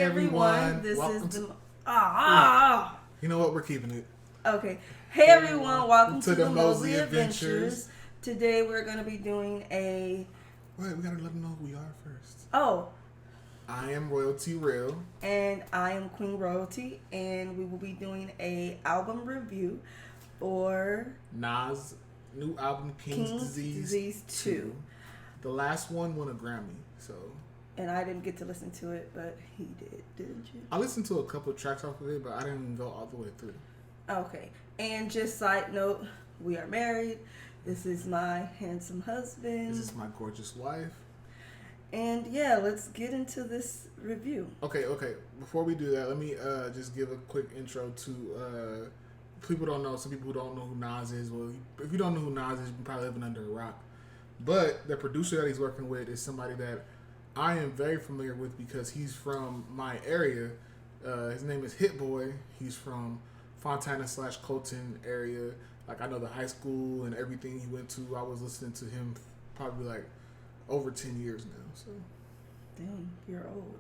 everyone. This Welcome is the. You know what? We're keeping it. Okay. Hey everyone. Welcome to the Mosley Adventures. Today we're going to be doing a. Wait, we gotta let them know who we are first. Oh. I am RoyalT Real. And I am Queen RoyalT, and we will be doing a album review for Nas' new album, King's Disease 2. The last one won a Grammy, so. And I didn't get to listen to it, but he did, didn't you? I listened to a couple of tracks off of it, but I didn't go all the way through. Okay. And just side note, we are married. This is my handsome husband. This is my gorgeous wife. And yeah, let's get into this review. Okay. Before we do that, let me just give a quick intro to people don't know. Some people who don't know who Nas is. Well, if you don't know who Nas is, you're probably living under a rock. But the producer that he's working with is somebody that I am very familiar with because he's from my area. His name is Hit Boy. He's from Fontana/Colton area. Like, I know the high school and everything he went to. I was listening to him probably like over 10 years now. So, dang, you're old.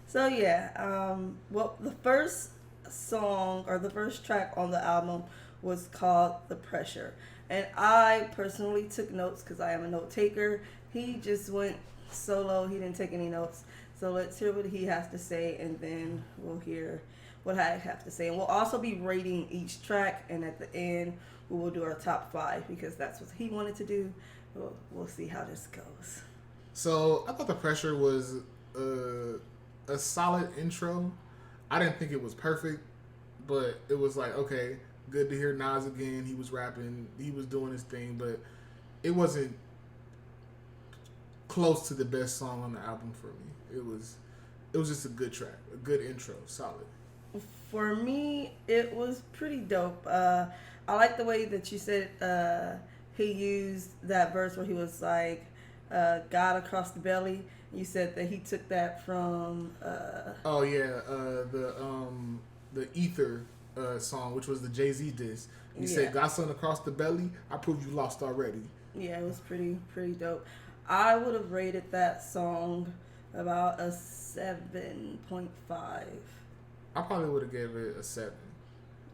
So yeah, well, the first song or the first track on the album was called "The Pressure," and I personally took notes because I am a note taker. He just went solo; he didn't take any notes. So let's hear what he has to say, and then we'll hear what I have to say. And we'll also be rating each track, and at the end, we will do our top 5 because that's what he wanted to do. We'll see how this goes. So I thought "The Pressure" was a solid intro. I didn't think it was perfect, but it was like, okay, good to hear Nas again. He was rapping, he was doing his thing, but it wasn't close to the best song on the album for me. It was just a good track, a good intro, solid. For me, it was pretty dope. I like the way that you said he used that verse where he was like, God across the belly. You said that he took that from the Ether song, which was the Jay-Z diss. He said, got something across the belly, I proved you lost already. Yeah, it was pretty dope. I would have rated that song about a 7.5. I probably would have gave it a 7.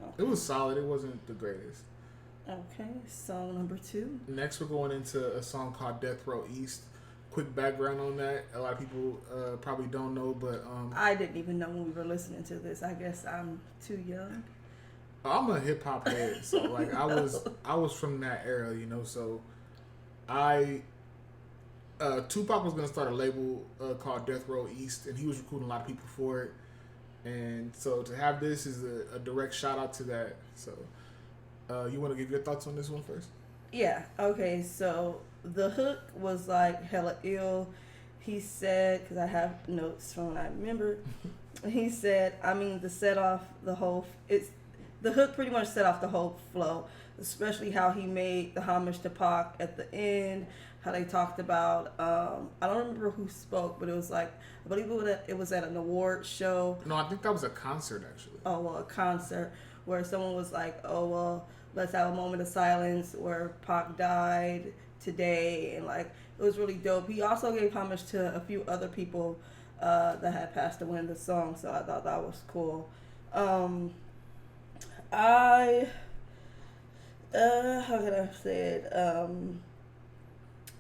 Okay. It was solid. It wasn't the greatest. Okay, song number 2. Next, we're going into a song called Death Row East. Quick background on that. A lot of people probably don't know, but I didn't even know when we were listening to this. I guess I'm too young. I'm a hip hop head, so like I was from that era, you know. So Tupac was gonna start a label called Death Row East, and he was recruiting a lot of people for it. And so to have this is a direct shout out to that. So you want to give your thoughts on this one first? Yeah. Okay. So the hook was like hella ill. He said, because I have notes from when I remember, he said, I mean, the hook pretty much set off the whole flow, especially how he made the homage to Pac at the end, how they talked about, I don't remember who spoke, but it was like, I believe it was at an award show. No, I think that was a concert, actually. Oh, well, a concert where someone was like, oh, well, let's have a moment of silence where Pac died today, and like it was really dope. He also gave homage to a few other people that had passed away in the song, so I thought that was cool. How can I say it?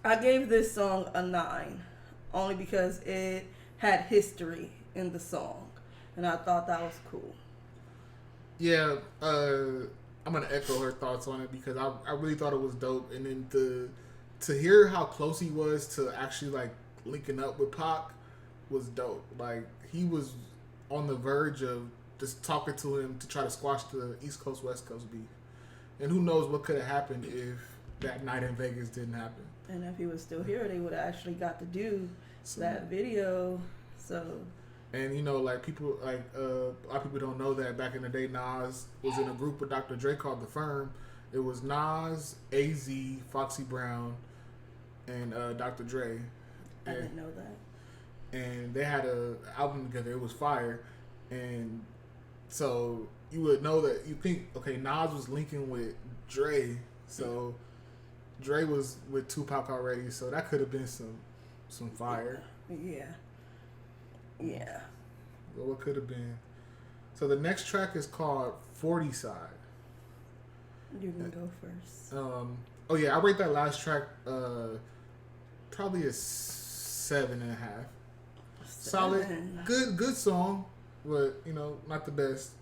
I gave this song a 9, only because it had history in the song, and I thought that was cool. Yeah, I'm gonna echo her thoughts on it because I really thought it was dope, and then to hear how close he was to actually like linking up with Pac was dope. Like, he was on the verge of just talking to him to try to squash the East Coast West Coast beef, and who knows what could have happened if that night in Vegas didn't happen. And if he was still here, they would have actually got to do that video. So. And you know, like people, like a lot of people don't know that back in the day, Nas was in a group with Dr. Dre called The Firm. It was Nas, AZ, Foxy Brown, and Dr. Dre. I didn't know that. And they had an album together. It was fire. And so you would know that, you think, okay, Nas was linking with Dre, so Dre was with Tupac already, so that could have been some some fire. Yeah. Yeah. Well, what could have been? So the next track is called 40 Side. You can go first. Oh yeah, I rate that last track probably a 7.5. Solid, good song, but not the best.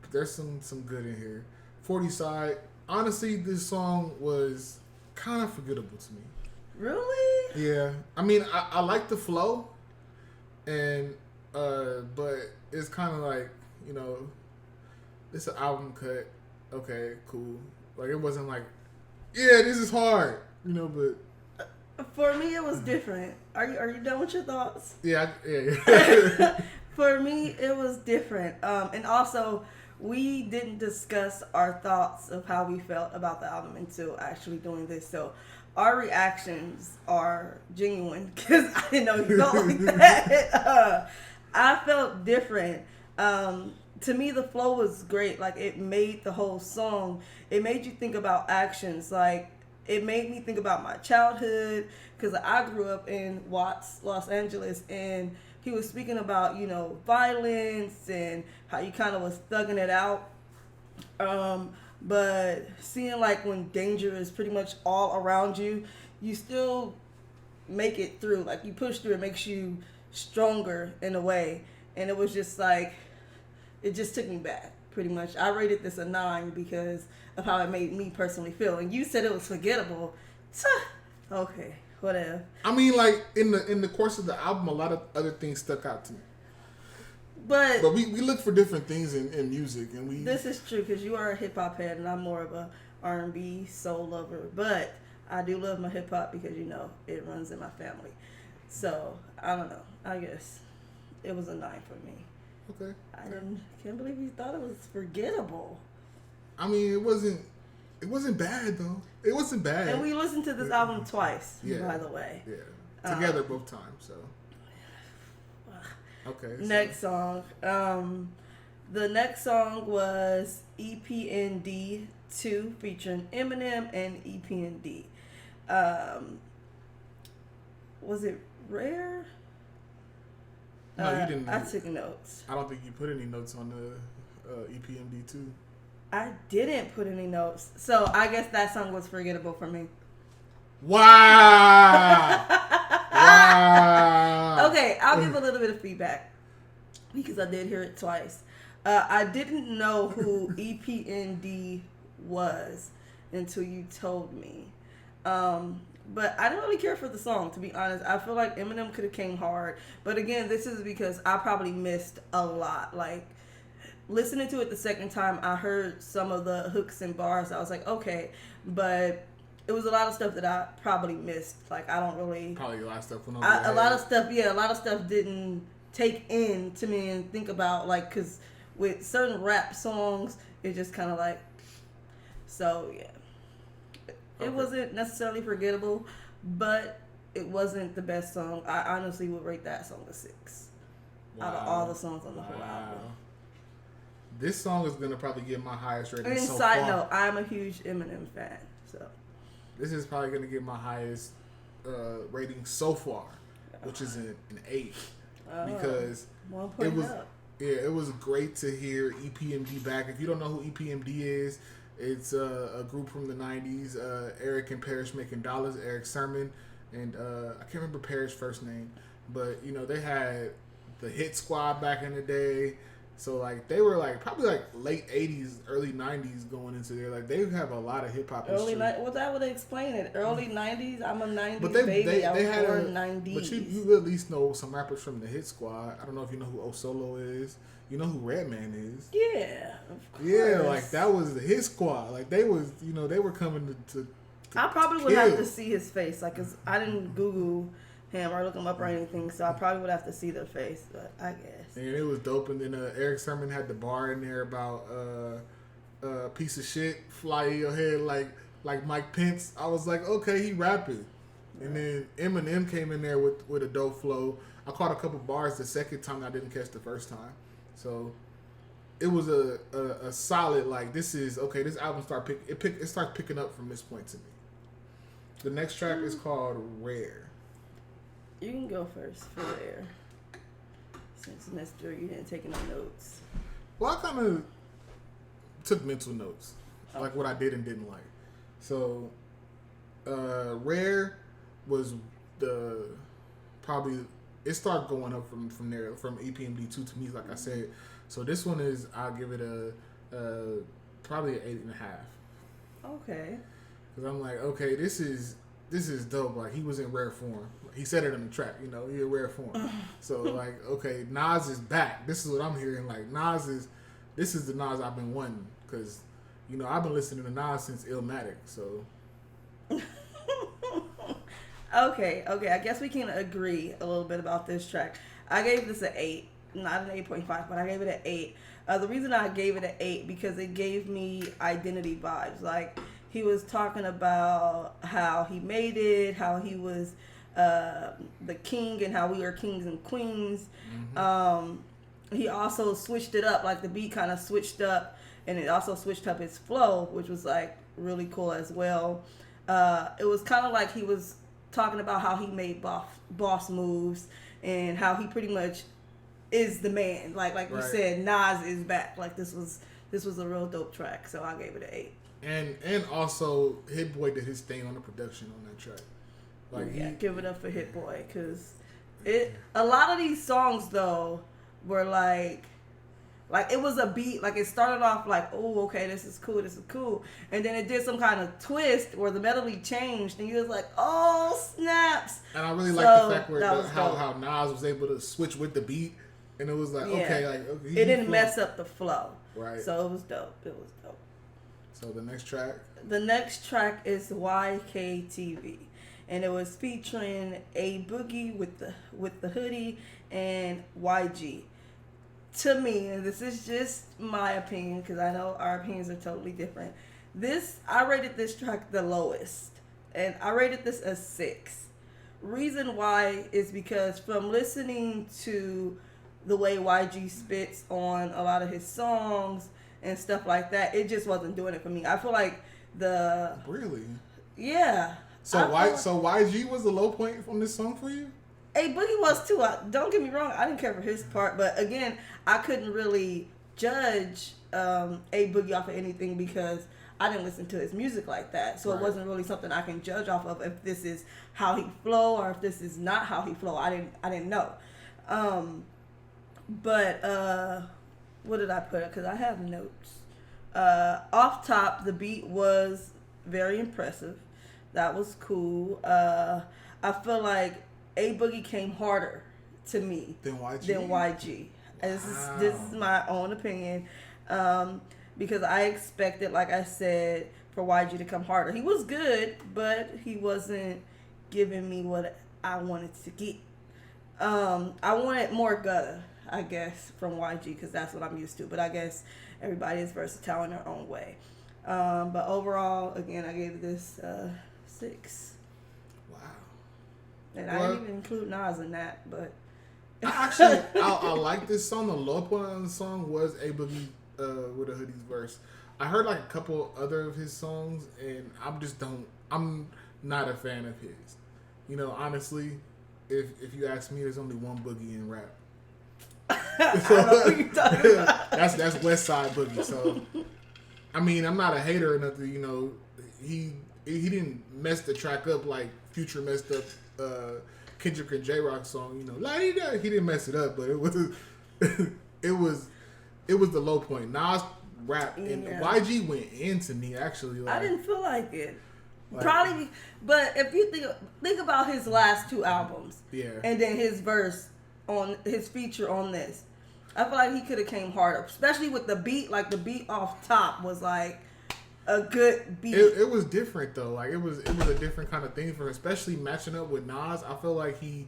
But there's some good in here. 40 Side. Honestly, this song was kind of forgettable to me. Really? Yeah, I mean, I like the flow, and but it's kind of like it's an album cut. Okay, cool. Like it wasn't like, yeah, this is hard, but. For me, it was different. Are you done with your thoughts? Yeah. For me, it was different. And also, we didn't discuss our thoughts of how we felt about the album until actually doing this. So, our reactions are genuine because I didn't know you felt like that. I felt different. To me, the flow was great. Like, it made the whole song. It made you think about actions. Like, it made me think about my childhood because I grew up in Watts, Los Angeles, and he was speaking about, violence and how you kind of was thugging it out. But seeing like when danger is pretty much all around you, you still make it through. Like you push through, it makes you stronger in a way. And it was just like, it just took me back. Pretty much, I rated this a 9 because of how it made me personally feel. And you said it was forgettable. Okay, whatever. I mean, like in the course of the album, a lot of other things stuck out to me. But we look for different things in music, and we. This is true because you are a hip hop head, and I'm more of a R&B soul lover. But I do love my hip hop because it runs in my family. So I don't know. I guess it was a 9 for me. Okay. Can't believe you thought it was forgettable. I mean, it wasn't bad though. It wasn't bad. And we listened to this album twice, by the way. Yeah. Together both times, so. Okay. Next song. The next song was EPND 2 featuring Eminem and EPND. Was it Rare? No, you didn't. I took notes. I don't think you put any notes on the EPMD 2. I didn't put any notes. So I guess that song was forgettable for me. Wow. Wow. Okay, I'll give a little bit of feedback because I did hear it twice. I didn't know who EPND was until you told me. But I didn't really care for the song, to be honest. I feel like Eminem could have came hard. But again, this is because I probably missed a lot. Like, listening to it the second time, I heard some of the hooks and bars. I was like, okay. But it was a lot of stuff that I probably missed. Like, I don't really... Probably a lot of stuff went over a lot of stuff didn't take in to me and think about. Like, because with certain rap songs, it just kind of like... So, yeah. It wasn't necessarily forgettable, but it wasn't the best song. I honestly would rate that song a 6 out of all the songs on the whole album. This song is going to probably get my highest rating and so side far. note, I'm a huge Eminem fan. So this is probably going to get my highest rating so far, which is an 8. Because 1 point up. It was great to hear EPMD back. If you don't know who EPMD is, it's a group from the 90s. Eric and Parrish Making Dollars, Eric Sermon. And I can't remember Parrish's first name. But, they had the Hit Squad back in the day. So, like, they were, like, probably, like, late 80s, early 90s going into there. Like, they have a lot of hip-hop history. Well, that would explain it. Early 90s? I'm a 90s baby. I was born 90s. But you at least know some rappers from the Hit Squad. I don't know if you know who O-Solo is. You know who Redman is. Yeah, of course. Yeah, like, that was the Hit Squad. Like, they was, they were coming to I probably would have to see his face. Like, 'cause I didn't Google him or look him up or anything, so I probably would have to see their face, but I guess. And it was dope. And then Eric Sermon had the bar in there about piece of shit fly in your head like Mike Pence. I was like, okay, he rapping. And then Eminem came in there with a dope flow. I caught a couple bars the second time I didn't catch the first time. So it was a solid, like, this is okay. This album it starts picking up from this point to me. The next track is called Rare. You can go first for there. Since Mister, you didn't take any notes. Well, I kind of took mental notes, like what I did and didn't like. So, Rare was the probably it started going up from there from EPMD 2 to me, like I said. So this one is I'll give it a probably an 8.5. Okay. Because I'm like, okay, this is dope. Like he was in rare form. He said it in the track, you know, he in rare form. So like, okay, Nas is back. This is what I'm hearing. Like this is the Nas I've been wanting. Because, you know, I've been listening to Nas since Illmatic. So. Okay. I guess we can agree a little bit about this track. I gave this an 8, not an 8.5, but I gave it an 8. The reason I gave it an 8 because it gave me identity vibes. Like he was talking about how he made it, how he was the king, and how we are kings and queens. Mm-hmm. He also switched it up, like the beat kind of switched up, and it also switched up his flow, which was like really cool as well. It was kind of like he was talking about how he made boss moves and how he pretty much is the man. Like right. You said, Nas is back. Like this was a real dope track, so I gave it an 8. And also Hit Boy did his thing on the production on that track. Like give it up for Hit Boy, because a lot of these songs though were like it was a beat, like it started off like, oh, okay, this is cool, and then it did some kind of twist where the melody changed, and you was like, oh, snaps. And I really like the fact where how Nas was able to switch with the beat, and it was like, okay, like it didn't mess up the flow, right? So it was dope. So the next track? The next track is YKTV, and it was featuring A Boogie with the hoodie and YG. To me, and this is just my opinion because I know our opinions are totally different. I rated this track the lowest, and I rated this a 6. Reason why is because from listening to the way YG spits on a lot of his songs and stuff like that, it just wasn't doing it for me. I feel like really, yeah. So YG was the low point from this song for you? A Boogie was too. Don't get me wrong, I didn't care for his part, but again, I couldn't really judge A Boogie off of anything because I didn't listen to his music like that. So It wasn't really something I can judge off of if this is how he flow or if this is not how he flow. I didn't know. But what did I put? Because I have notes. Off top, the beat was very impressive. That was cool. I feel like A Boogie came harder to me than YG. Wow. This is my own opinion, because I expected, like I said, for YG to come harder. He was good, but he wasn't giving me what I wanted to get. I wanted more gutter, I guess, from YG because that's what I'm used to. But I guess everybody is versatile in their own way. But overall, again, I gave this 6. Wow. And I didn't even include Nas in that, but I like this song. The low point on the song was A Boogie with a Hoodie's verse. I heard like a couple other of his songs, and I'm not a fan of his. You know, honestly, if you ask me, there's only one Boogie in rap. So, I know what you're talking about. That's West Side Boogie. So, I mean, I'm not a hater or nothing. You know, he didn't mess the track up like Future messed up Kendrick and J-Rock song. You know, like he didn't mess it up, but it was it was the low point. Nas rap and YG went into me actually. Like, I didn't feel like it. Probably, but if you think about his last 2 albums, and then his verse on his feature on this, I feel like he could have came harder, especially with the beat. Like the beat off top was like a good beat. It was different though. Like it was a different kind of thing for him, especially matching up with Nas. I feel like he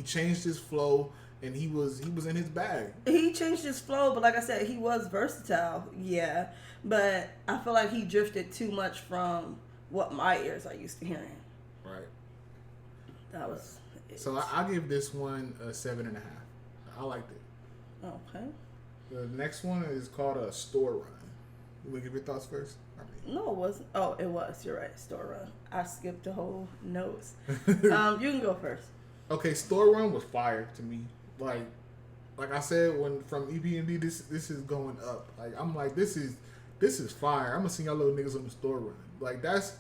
changed his flow and he was in his bag. He changed his flow, but like I said, he was versatile. Yeah, but I feel like he drifted too much from what my ears are used to hearing. Right. That was it. So I give this one a 7.5. I liked it. Okay. The next one is called a Store Run. You want to give your thoughts first? No, it wasn't. Oh, it was. You're right. Store Run. I skipped the whole notes. You can go first. Okay, Store Run was fire to me. Like I said, when from EPMD, this is going up. Like I'm like, this is fire. I'm gonna see y'all little niggas on the Store Run. Like that's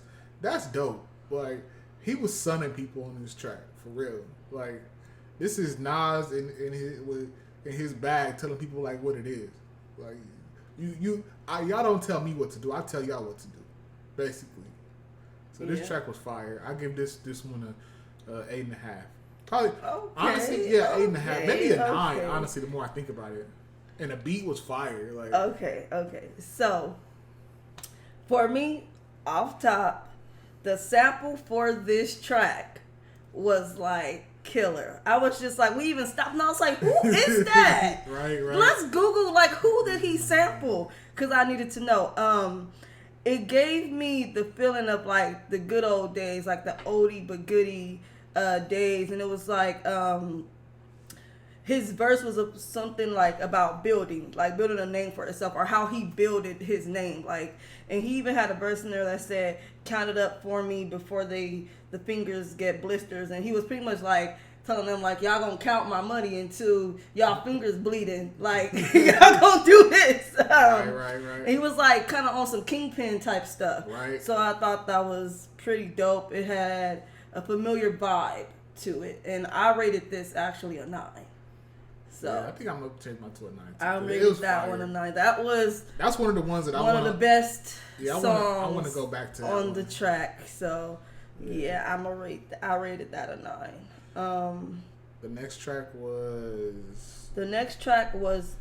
dope. Like he was sunning people on this track for real. Like this is Nas in his bag telling people like what it is. Like y'all don't tell me what to do. I tell y'all what to do, basically. So this track was fire. I give this one a 8.5. Probably, honestly, yeah, 8.5, maybe a 9. Honestly, the more I think about it, and the beat was fire. Like, okay. So, for me, off top, the sample for this track was like killer. I was just like, we even stopped, and I was like, who is that? Right. Let's Google like who did he sample? Because I needed to know. It gave me the feeling of like the good old days, like the oldie but goodie days, and it was like his verse was something like about building a name for itself, or how he builded his name, like, and he even had a verse in there that said, count it up for me before the fingers get blisters, and he was pretty much like telling them like, y'all gonna count my money until y'all fingers bleeding, like y'all gonna do this. Right. And he was like kind of on some Kingpin type stuff, right? So I thought that was pretty dope. It had a familiar vibe to it, and I rated this actually a 9. So yeah, I think I'm gonna change my to a 9 too. I rated that one a 9. That's one of the ones that one of the best songs I want to go back to on the track. So yeah, I rated that a 9. The next track was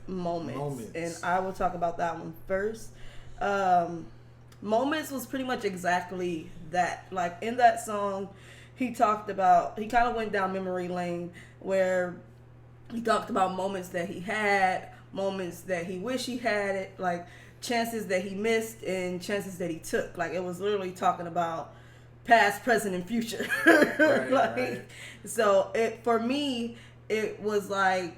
Moments, and I will talk about that one first. Moments was pretty much exactly that. Like in that song, he kind of went down memory lane where he talked about moments that he had, moments that he wished he had it, like chances that he missed and chances that he took. Like it was literally talking about past, present, and future. Right. So for me, it was like,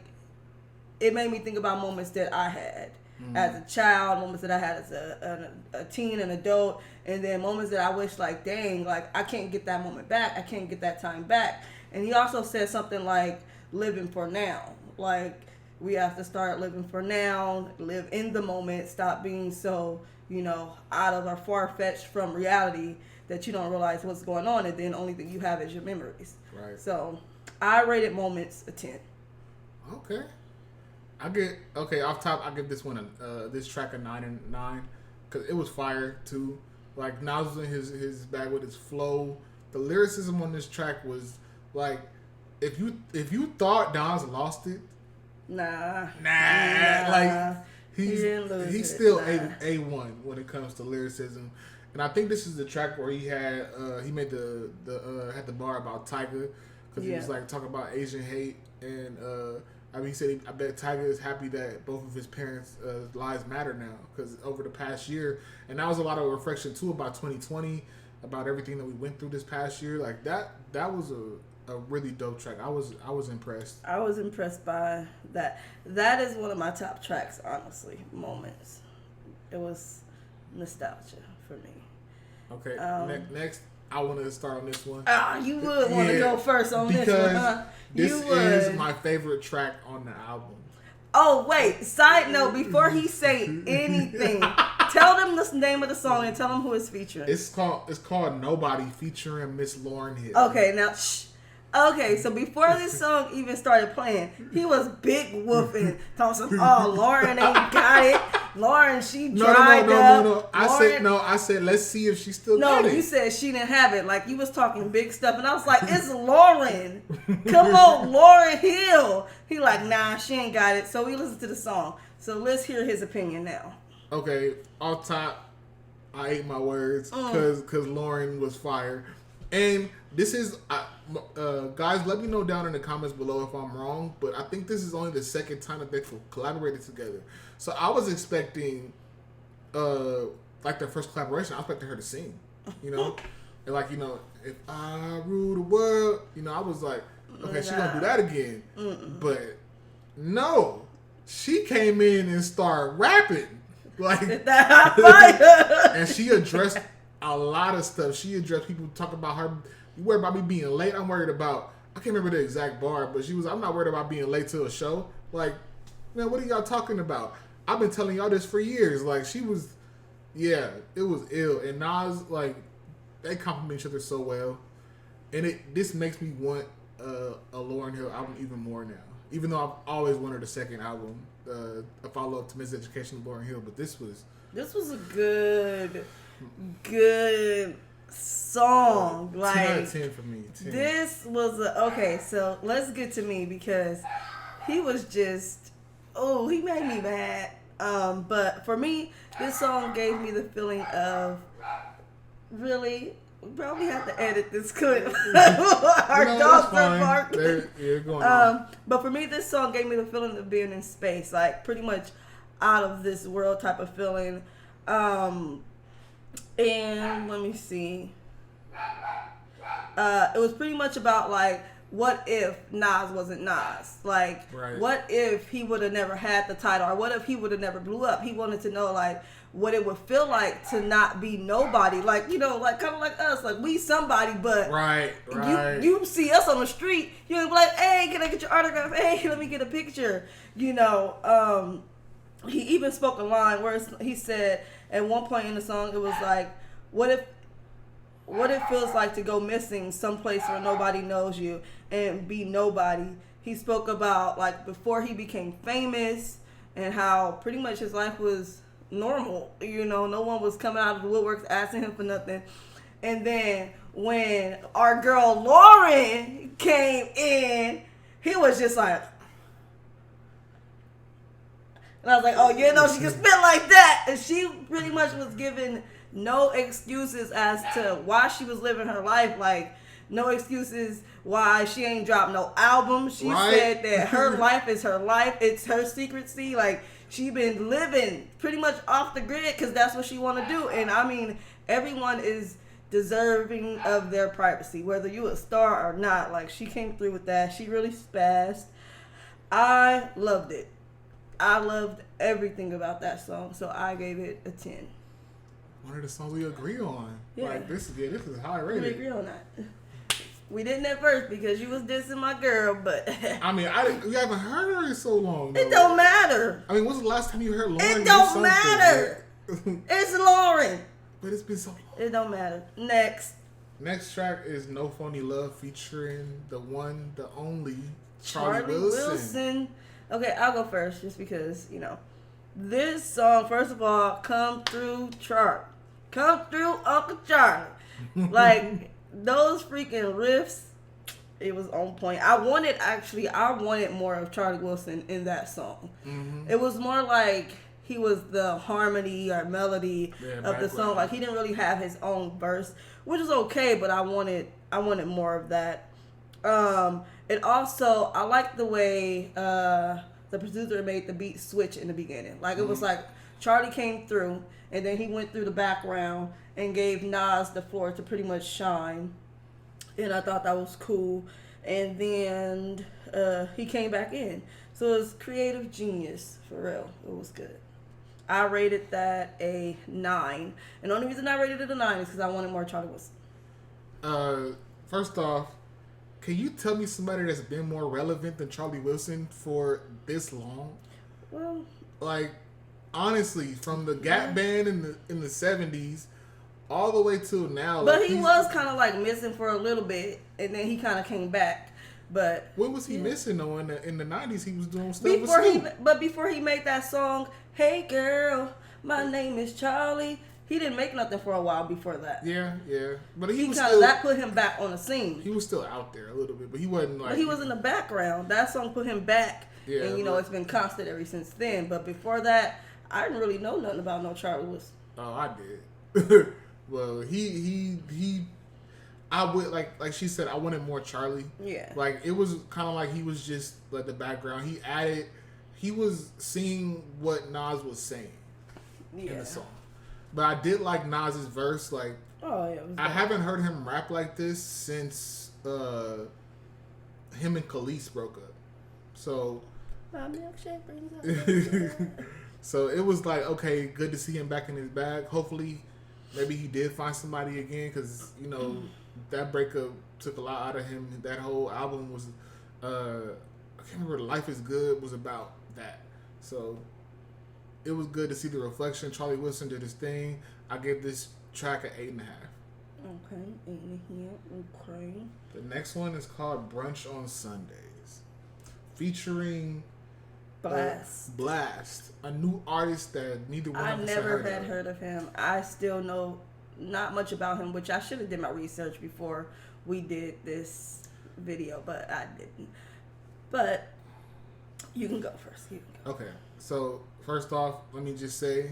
it made me think about moments that I had as a child, moments that I had as a teen and adult, and then moments that I wish like, dang, like I can't get that moment back. I can't get that time back. And he also said something like living for now. Like we have to start living for now, live in the moment, stop being so, out of our far-fetched from reality that you don't realize what's going on, and then the only thing you have is your memories. Right. So I rated Moments a 10. Okay. Off top, I give this one this track a 9 because it was fire too. Like Nas was in his bag with his flow. The lyricism on this track was like, if you thought Nas lost it, nah. Like he's still A1 when it comes to lyricism. And I think this is the track where he had made had the bar about Tiger, because he was like talking about Asian hate, and he said I bet Tiger is happy that both of his parents' lives matter now, because over the past year, and that was a lot of reflection too about 2020, about everything that we went through this past year. Like that was a really dope track. I was impressed. I was impressed by that. That is one of my top tracks, honestly. Moments. It was nostalgia for me. Okay. Next, I want to start on this one. You would want to go first on this one, huh? This is my favorite track on the album. Oh wait! Side note: before he say anything, tell them the name of the song and tell them who it's featuring. It's called Nobody, featuring Miss Lauryn Hill. Okay, now shh. Okay, so before this song even started playing, he was big woofing, talking some, Lauren ain't got it. Lauren, she dried up. No. I said, let's see if she still got it. No, you said she didn't have it. Like, you was talking big stuff, and I was like, it's Lauren. Come on, Lauryn Hill. He like, nah, she ain't got it. So we listened to the song. So let's hear his opinion now. Okay, off top, I ate my words, because Lauren was fire. And this is, guys, let me know down in the comments below if I'm wrong, but I think this is only the second time that they've collaborated together. So I was expecting, like their first collaboration, I was expecting her to sing, and like, if I rule the world, I was like, okay, she's gonna do that again. But no, she came in and started rapping. Like, and she addressed a lot of stuff. She addressed people talking about her. You worried about me being late? I'm worried about I can't remember the exact bar, but she was, I'm not worried about being late to a show. Like, man, what are y'all talking about? I've been telling y'all this for years. Like, she was, yeah, it was ill. And Nas, like, they compliment each other so well. And this makes me want a Lauryn Hill album even more now. Even though I've always wanted a second album, a follow-up to Miseducation of Lauryn Hill. But this was a good song. 10 Like, out of 10 for me. 10. This was okay. So let's get to me because he was just, he made me mad. But for me, this song gave me the feeling of really. We probably have to edit this clip. Our dogs are barking. They're going on. But for me, this song gave me the feeling of being in space, like pretty much out of this world type of feeling. And let me see. It was pretty much about like, what if Nas wasn't Nas? Like, What if he would have never had the title, or what if he would have never blew up? He wanted to know like what it would feel like to not be nobody. Like, you know, like kind of like us, like we somebody, but you see us on the street, you'll be like, hey, can I get your autograph? Hey, let me get a picture. You know, he even spoke a line where he said at one point in the song, it was like, what it feels like to go missing someplace where nobody knows you and be nobody. He spoke about like before he became famous and how pretty much his life was normal. You know, no one was coming out of the woodworks asking him for nothing. And then when our girl Lauren came in, he was just like, and I was like, oh, you know, she can spit like that. And she pretty much was given no excuses as to why she was living her life. Like, no excuses why she ain't dropped no album. She said that her life is her life. It's her secrecy. Like, she been living pretty much off the grid because that's what she want to do. And, I mean, everyone is deserving of their privacy, whether you a star or not. Like, she came through with that. She really spazzed. I loved it. I loved everything about that song, so I gave it a 10. One of the songs we agree on. Yeah. Like, this is high rated. We agree on that. We didn't at first because you was dissing my girl, but I mean, we haven't heard her in so long. Though. It don't matter. I mean, when's the last time you heard Lauren? It don't matter. It's Lauren. But it's been so long. It don't matter. Next track is No Phony Love featuring the one, the only Charlie Wilson. Okay, I'll go first just because, you know. This song, first of all, come through Charlie. Come through Uncle Charlie. Like, those freaking riffs, it was on point. I wanted more of Charlie Wilson in that song. Mm-hmm. It was more like he was the harmony or melody of the song. Like, he didn't really have his own verse, which is okay, but I wanted more of that. It also, I like the way the producer made the beat switch in the beginning. Like, it was like Charlie came through, and then he went through the background and gave Nas the floor to pretty much shine. And I thought that was cool. And then he came back in. So it was creative genius, for real. It was good. I rated that a 9. And the only reason I rated it a 9 is because I wanted more Charlie Wilson. First off, can you tell me somebody that's been more relevant than Charlie Wilson for this long? Well, like, honestly, from the Gap Band in the 70s all the way till now. But like, he was kind of like missing for a little bit, and then he kind of came back. But what was he missing though? In the 90s, he was doing stuff before he made that song, "Hey Girl, My Name Is Charlie." He didn't make nothing for a while before that. Yeah. But he was kind of, that put him back on the scene. He was still out there a little bit, but he wasn't like. But he was in the background. That song put him back. Yeah. And, it's been constant ever since then. But before that, I didn't really know nothing about no Charlie Wilson. Oh, I did. Well, I would, like she said, I wanted more Charlie. Yeah. Like, it was kind of like he was just, like, the background. He was seeing what Nas was saying in the song. But I did like Nas's verse. Like, I haven't heard him rap like this since him and Khalees broke up. So, my milkshake brings up. So it was like, okay, good to see him back in his bag. Hopefully, maybe he did find somebody again because that breakup took a lot out of him. That whole album was, I can't remember. Life is Good was about that. So it was good to see the reflection. Charlie Wilson did his thing. I gave this track an 8.5. Okay, 8.5. Okay. The next one is called Brunch on Sundays, featuring Blast, a new artist that neither one of us had heard of him. I still know not much about him, which I should have did my research before we did this video, but I didn't. But you can go first. Okay, so first off, let me just say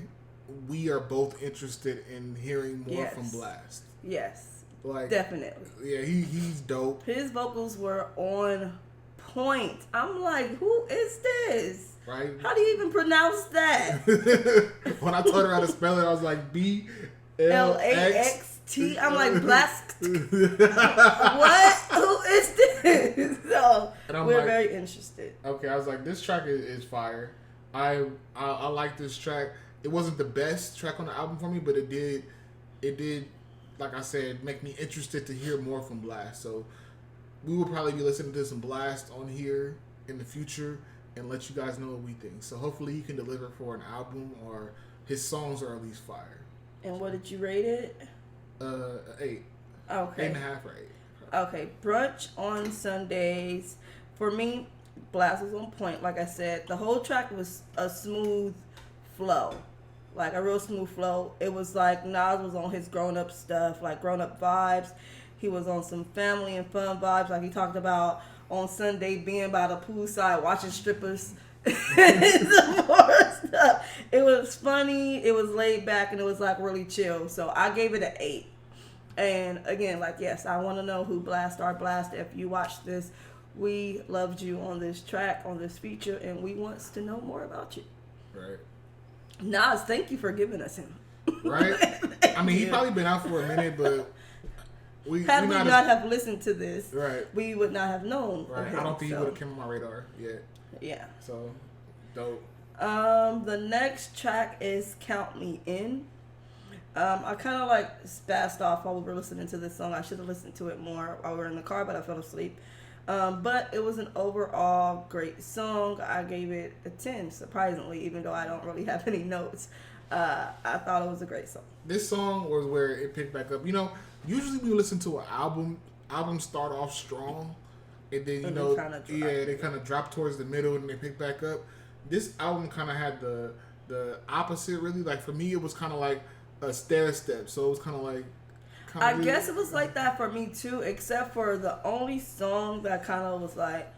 we are both interested in hearing more from Blast. Yes, like definitely. Yeah, he's dope. His vocals were on point. I'm like, who is this? Right? How do you even pronounce that? When I told her how to spell it, I was like BLAXT. I'm like, Blast. What? Who is this? So we're very interested. Okay, I was like, this track is fire. I like this track. It wasn't the best track on the album for me, but it did, like I said, make me interested to hear more from Blast. So we will probably be listening to some Blast on here in the future and let you guys know what we think. So hopefully he can deliver for an album, or his songs are at least fire. And what did you rate it? 8. Okay. 8.5 or 8. Okay. Brunch on Sundays. For me, Blast was on point. Like I said, the whole track was a smooth flow. Like a real smooth flow. It was like Nas was on his grown-up stuff, like grown-up vibes. He was on some family and fun vibes. Like he talked about on Sunday being by the poolside watching strippers and some more stuff. It was funny. It was laid back, and it was like really chill. So I gave it an 8. And again, like, yes, I want to know who Blast are. Blast, if you watch this, we loved you on this track, on this feature, and we want to know more about you. Right. Nas, thank you for giving us him. Right? I mean, he's probably been out for a minute, but had we not have listened to this, right, we would not have known. Right. I don't think he would have come on my radar yet. Yeah. So, dope. The next track is Count Me In. I kind of like spazzed off while we were listening to this song. I should have listened to it more while we were in the car, but I fell asleep. But it was an overall great song. I gave it a 10, surprisingly, even though I don't really have any notes. I thought it was a great song. This song was where it picked back up. You know, usually when you listen to an albums start off strong, and then they kind of drop towards the middle and they pick back up. This album kind of had the opposite, really. Like for me, it was kind of like a stair step. So it was kind of like. I guess it was like that for me too, except for the only song that kind of was like,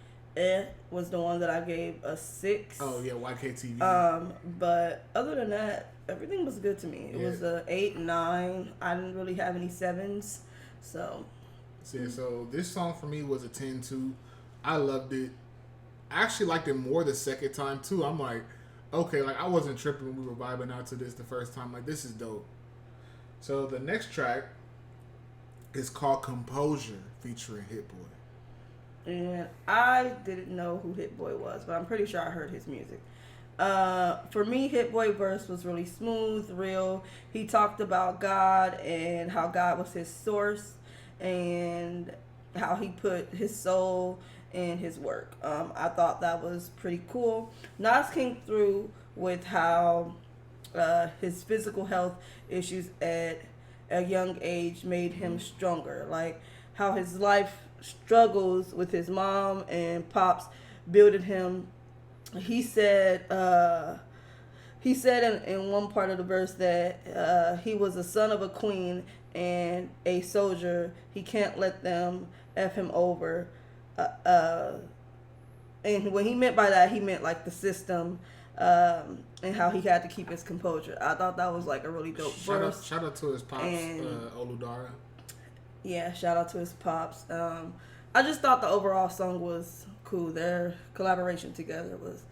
was the one that I gave a 6. Oh yeah, YKTV. But other than that, everything was good to me. It was a 8, 9. I didn't really have any 7s, so. Yeah, so this song for me was a 10 too. I loved it. I actually liked it more the second time too. I'm like, okay, like I wasn't tripping when we were vibing out to this the first time. Like this is dope. So the next track is called Composure, featuring Hit Boy. And I didn't know who Hit Boy was, but I'm pretty sure I heard his music. For me, Hit Boy verse was really smooth, real. He talked about God and how God was his source and how he put his soul in his work. I thought that was pretty cool. Nas came through with how his physical health issues at a young age made him stronger. Like how his life struggles with his mom and pops building him. He said in one part of the verse that he was a son of a queen and a soldier. He can't let them F him over. And what he meant by that, he meant like the system, and how he had to keep his composure. I thought that was like a really dope verse. Shout out to his pops, Oludara. Yeah, shout out to his pops. I just thought the overall song was cool. Their collaboration together was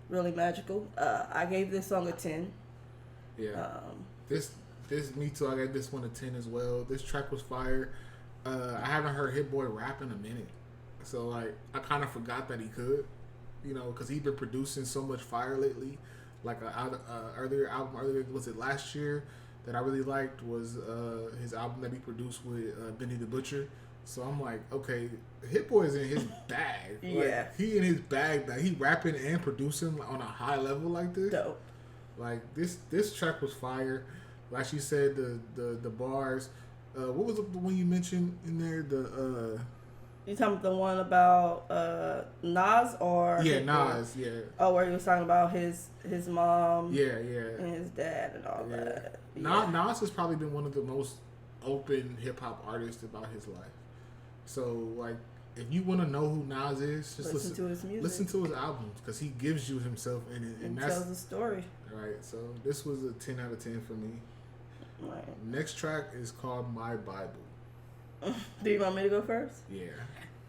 really magical. I gave this song a 10. Yeah. This me too. I gave this one a 10 as well. This track was fire. I haven't heard Hit Boy rap in a minute, so like I kind of forgot that he could, you know, because he's been producing so much fire lately. Like earlier album, was it last year that I really liked was his album that he produced with Benny the Butcher. So I'm like, okay, Hit Boy is in his bag. Yeah. Like, he in his bag. Like, he rapping and producing on a high level like this. Dope. Like this track was fire. Like she said, the bars. What was the one you mentioned in there? You talking about the one about Nas or Nas, yeah. Oh, where he was talking about his mom, yeah, and his dad and all that. Nas has probably been one of the most open hip hop artists about his life. So like, if you want to know who Nas is, just listen to his music, listen to his albums because he gives you himself in it, and that's tells the story. Right. So this was a 10 out of 10 for me. Right. Next track is called My Bible. Do you want me to go first? Yeah.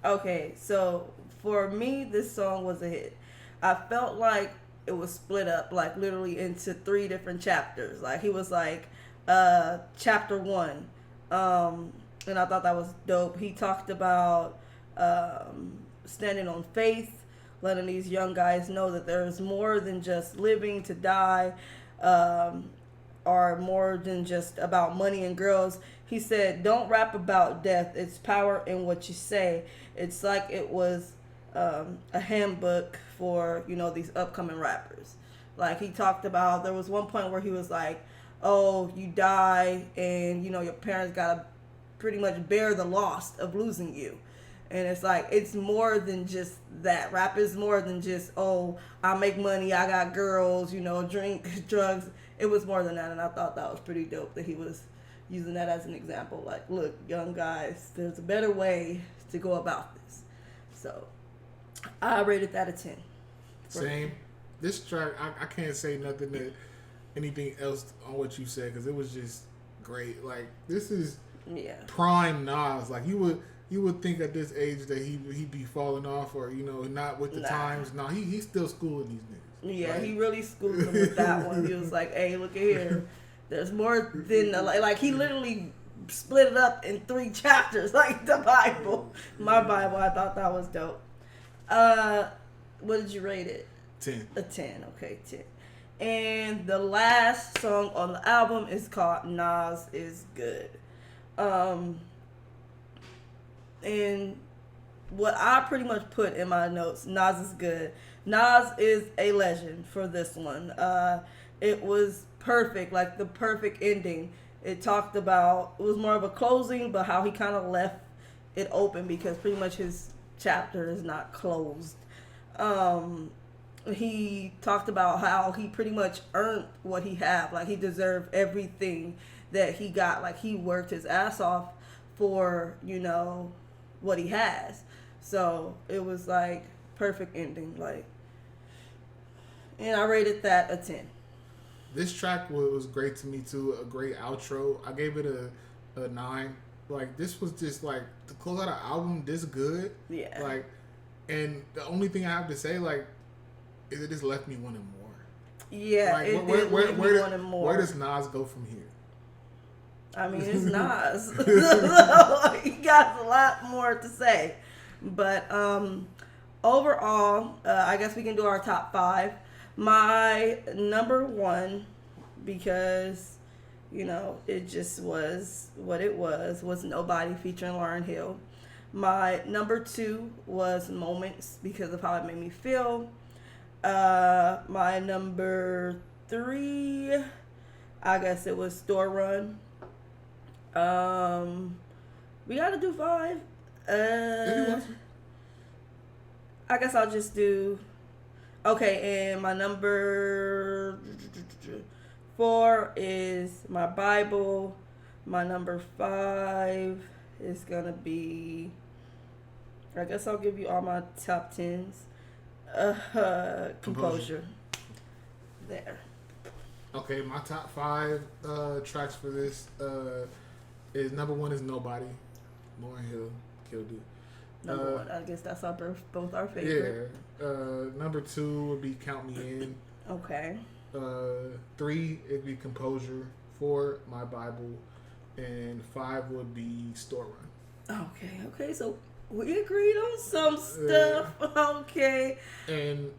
Okay, so for me, this song was a hit. I felt like it was split up, like literally into 3 different chapters. Like he was like, chapter 1, and I thought that was dope. He talked about standing on faith, letting these young guys know that there's more than just living to die, or more than just about money and girls. He said, don't rap about death. It's power in what you say. It's like it was a handbook for, these upcoming rappers. Like he talked about, there was one point where he was like, oh, you die and, your parents got to pretty much bear the loss of losing you. And it's like, it's more than just that. Rap is more than just, oh, I make money, I got girls, drink, drugs. It was more than that, and I thought that was pretty dope that he was using that as an example. Like, look, young guys, there's a better way to go about this. So, I rated that a 10. Same. This track, I can't say anything else on what you said, because it was just great. Like, this is prime Nas. Like, you would think at this age that he'd be falling off or, not with the times. No, he's still schooling these niggas. Yeah, right? He really schooled them with that one. He was like, hey, look at here. There's more than, like he literally split it up in 3 chapters, like the Bible. My Bible, I thought that was dope. What did you rate it? 10. A 10, okay, 10. And the last song on the album is called Nas is Good. And what I pretty much put in my notes, Nas is good. Nas is a legend for this one. It was perfect, like the perfect ending. It talked about, it was more of a closing, but how he kind of left it open because pretty much his chapter is not closed. He talked about how he pretty much earned what he had. Like he deserved everything that he got. Like he worked his ass off for, what he has. So it was like perfect ending, like, and I rated that a 10. This track was great to me too. A great outro. I gave it a 9. Like this was just like to close out an album this good. Yeah. Like, and the only thing I have to say like is it just left me wanting more. Yeah. Like, it where wanting more. Where does Nas go from here? I mean, it's Nas. He got a lot more to say. But overall, I guess we can do our top 5. My number 1, because, it just was what it was Nobody featuring Lauryn Hill. My number 2 was Moments because of how it made me feel. My number 3, I guess it was Store Run. We gotta do 5. I guess I'll just do. Okay, and my number 4 is my Bible. My number 5 is gonna be. I guess I'll give you all my top 10s. Composure. There. Okay, my top 5 tracks for this is number 1 is Nobody. Lauryn Hill killed it. Number 1, I guess that's both our favorite. Yeah. Number 2 would be Count Me In. Okay. 3 it'd be Composure. 4 My Bible, and 5 would be Store Run. Okay. So we agreed on some stuff. Okay. And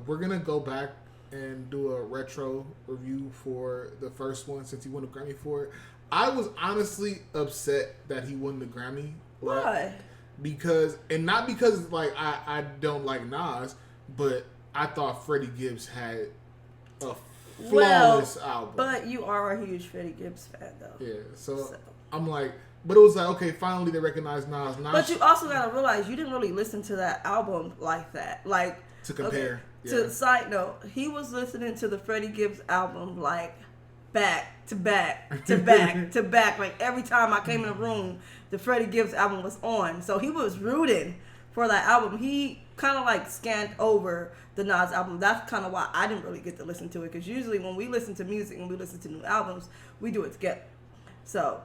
we're gonna go back and do a retro review for the first one since he won a Grammy for it. I was honestly upset that he won the Grammy Why? Because, and not because like I don't like Nas, but I thought Freddie Gibbs had a flawless album. But you are a huge Freddie Gibbs fan, though. Yeah, so I'm like, but it was like, okay, finally they recognize Nas. But you also gotta realize you didn't really listen to that album like that, like to compare. Okay, to side note, he was listening to the Freddie Gibbs album like back to back to back to back. Like every time I came in the room, the Freddie Gibbs album was on, so he was rooting for that album. He kind of like scanned over the Nas album. That's kind of why I didn't really get to listen to it, because usually when we listen to music and we listen to new albums, we do it together. So,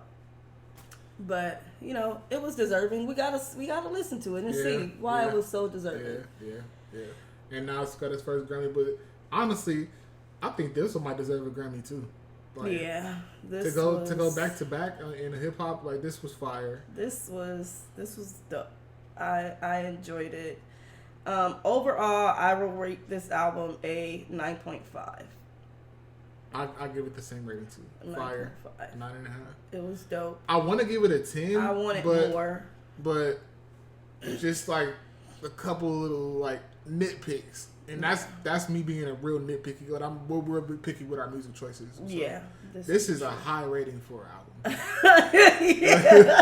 but you know, it was deserving. We gotta listen to it and see why it was so deserving. Yeah. And now it's got his first Grammy, but honestly, I think this one might deserve a Grammy too. Like, to go back to back in hip hop, like this was fire. This was dope. I enjoyed it. Overall, I will rate this album a 9.5. I give it the same rating too. Fire. 9.5. It was dope. I want to give it a 10. I wanted more, but just like a couple little like nitpicks, and that's me being a real nitpicky. But we're real picky with our music choices. So this is a high rating for our album.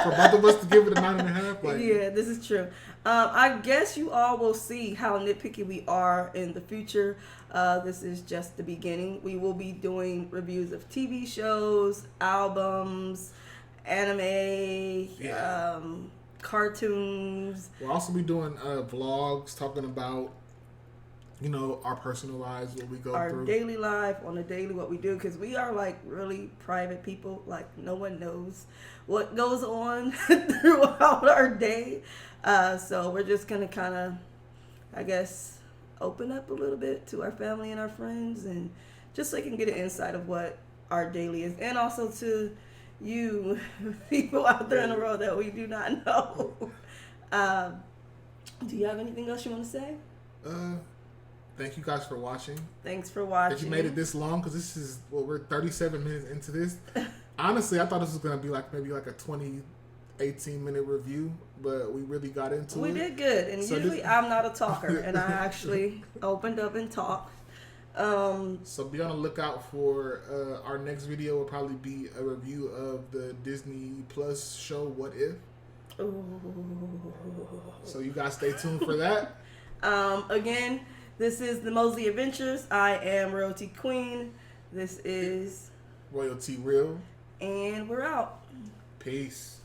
For both of us to give it a 9.5. Like, yeah, this is true. I guess you all will see how nitpicky we are in the future. This is just the beginning. We will be doing reviews of TV shows, albums, anime, cartoons. We'll also be doing vlogs talking about, you know, our personal lives, what we go through. Our daily life, on a daily, what we do, because we are like really private people. Like no one knows what goes on throughout our day. So we're just going to kind of, I guess, open up a little bit to our family and our friends, and just so you can get an insight of what our daily is, and also to you people out there in the world that we do not know. Do you have anything else you want to say? Thank you guys for watching. Thanks for watching. If you made it this long, because this is, we're 37 minutes into this. Honestly, I thought this was going to be like maybe like a 18-minute review, but we really got into it. We did good, and so usually I'm not a talker, and I actually opened up and talked. So be on the lookout for our next video. Will probably be a review of the Disney Plus show What If. Ooh. So you guys stay tuned for that. Again, this is the Mosley Adventures. I am RoyalT Queen. This is RoyalT Real. And we're out. Peace.